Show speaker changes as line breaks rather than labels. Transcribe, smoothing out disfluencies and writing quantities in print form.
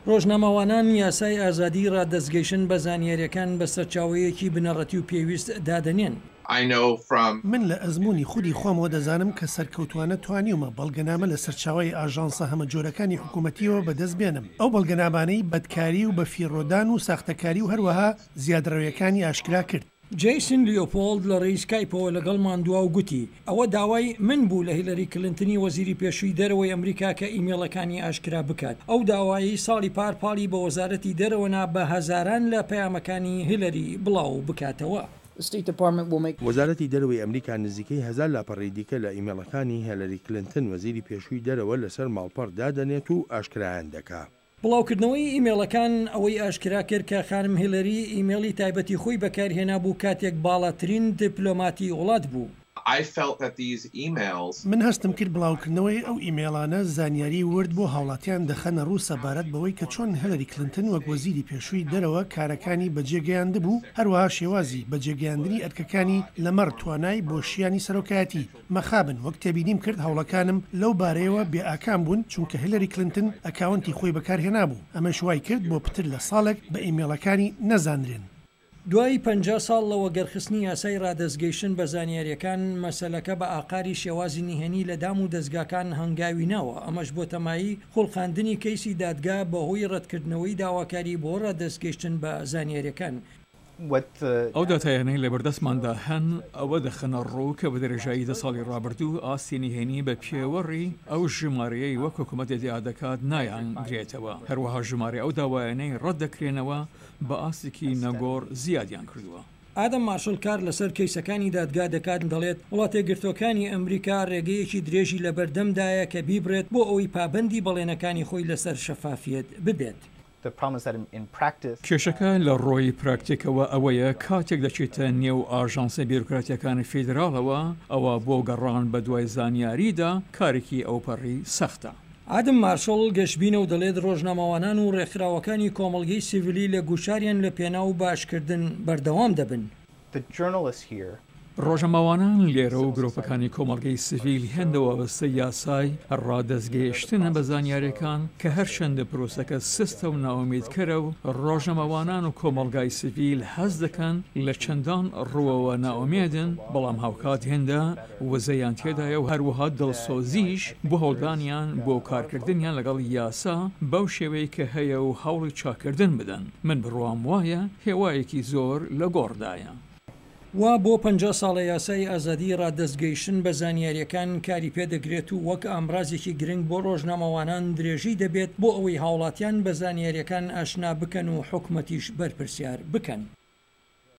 ڕۆژنامەوانان یاسای ئازادی ڕادەستگەیشتن بە زانیاریەکان بە سەرچاوەیەکی بنەڕەتی و پێویست دادەنێن.
من لە ئەزمموی خودی خۆمەوە دەزانم کە سەرکەوتوانە توانیومە بەڵگەنامە لە سەرچاوی ئاژانسە هەمە جۆرەکانی حکوومەتیەوە بەدەست بێنم. ئەو بەڵگەنامانەی بەدکاری و بە فیڕۆدان و ساختەکاری و هەروەها زیادڕەویەکانی ئاشکرا کرد.
جیسن لیۆپۆڵد لە ڕێی سکایپەوە لەگەڵمان دوا و گوتی ئەوە داوای من بوو لە هیلەری کلنتنی وەزیری پێشووی دەرەوەی ئەمریکا کە ئیمێڵەکانی ئاشکرا بکات. ئەو داوایی ساڵی پارپاڵی بە وەزارەتی دەرەوەنا بە هەزاران لە پەیامەکانی هیلەری بڵاو بکاتەوە.
وەزارەتی دەرەوەی ئەمریکا نزیکەی 1000 لاپەڕی دیکە لە ئیمێڵەکانی هیلەری کلنتن وەزیری پێشووی دەرەوە لەسەر ماڵپەڕ دادەنێت و ئاشکرایان دەکات.
بڵاوکردنەوەی ئیمێڵەکان ئەوەی ئاشکرا کرد کە خانم هیلەری ئیمێڵی تایبەتی خۆی بەکارهێنا بوو کاتێک باڵاترین دیپلۆماتی وڵات بوو.
من هەستم کرد بڵاوکردنەوەی ئەو ئیمێڵانە زانیاری ورد بۆ هاوڵاتیان دەخەنە ڕوو سەبارەت بەوەی کە چۆن هیلەری کلنتن وەک وەزیری پێشووی دەرەوە کارەکانی بەجێگەیاند بوو، هەروەها شێوازی بەجێگەیاندنی ئەرکەکانی لەمەڕ توانای بۆ شیانی سەرۆکایەتی. مەخابن وەک تێبینیم کرد هەوڵەکانم لەو بارەیەوە بێئاکام بوون چونکە هیلەری کلنتن ئەکاونتی خۆی بەکارهێنا بوو. ئەمە شوای کرد بۆ پتر لە ساڵێک بە ئیمێڵەکانی نەزانرێن.
دوای 50 ساڵ لە وەگەرخستنی یاسای ڕادەستگەیشتن بە زانیاریەکان مەسەلەکە بە ئاقاری شێوازی نهێنی لە دام و دەستگاکان هەنگاوی ناوە. ئەمەش بۆ تەمایی خۆڵخاندنی کەیسی دادگا بەهۆی ڕەتکردنەوەی داواکاری بۆ ڕادەستگەیشتن بە زانیاریەکان.
ئەو داتایانەی لە بەردەستماندا هەن ئەوە دەخەنە ڕوو کە بە دەرەژایی 10 ساڵی ڕابردوو ئاستی نهێنی بە پێوەڕی ئەو ژمارەیەی وەک حکوومەت ئیدیا دەکات نایان گرێتەوە. هەروەها ژمارە ئەو داوایانەی ڕەت دەکرێنەوە بە ئاستێکی نەگۆڕ زیادیان کردووە.
ئادەم مارشڵ کار لەسەر کەیسەکانی دادگا دەکات دەڵێت وڵاتە گرتوەکانی ئەمریکا ڕێگەیەکی درێژی لە بەردەمدایە کە بیبرێت بۆ ئەوەی پابەندی بەڵێنەکانی خۆی لەسەر شەفافیت ببێت.
کێشەکە لە ڕۆی پراکتیکەوە ئەوەیە کاتێک دەچێتە نێو ئاژانسە بیرۆکراتیەکانی فیدراڵەوە ئەوە بۆ گەڕان بە دوای زانیاریدا کارێکی ئەوپەڕی سەختە.
ئادەم مارشڵ گەشتبینە و دەڵێت ڕۆژنامەوانان و ڕێکخراوەکانی کۆمەڵگەی سیڤیلی لە گوشاریان لە پێنا و باشکردن بەردەوام دەبن.
ڕۆژنامەوانان لێرە و گرۆپەکانی کۆمەڵگەی سیڤیل هێندەوە بەستە یاسای ڕادەستگەیشتنە بە زانیاریەکان کە هەرچەندە پرۆسەکە سستە و ناومێدکەرە و ڕۆژنامەوانان و کۆمەڵگای سیڤیل حەز دەکەن لە چەندان ڕووەوە ناومێدن، بەڵام هاوکات هێندە وەزەیان تێدایە و هەروەها دڵسۆزیش بۆ هەوڵدانیان بۆ کارکردنیان لەگەڵ یاسا بەو شێوەی کە هەیە و هەوڵی چاکردن بدەن. من بڕوام وایە هێوایەکی زۆر لە گۆڕدایە.
وا بۆ 50 ساڵە یاسای ئازادی ڕادەستگەیشتن بە زانیاریەکان کاری پێدەگرێت و وەک ئامرازێکی گرنگ بۆ ڕۆژنامەوانان درێژی دەبێت بۆ ئەوەی هاوڵاتیان بە زانیاریەکان ئاشنا بکەن و حکومەتیش بەرپرسیار بکەن.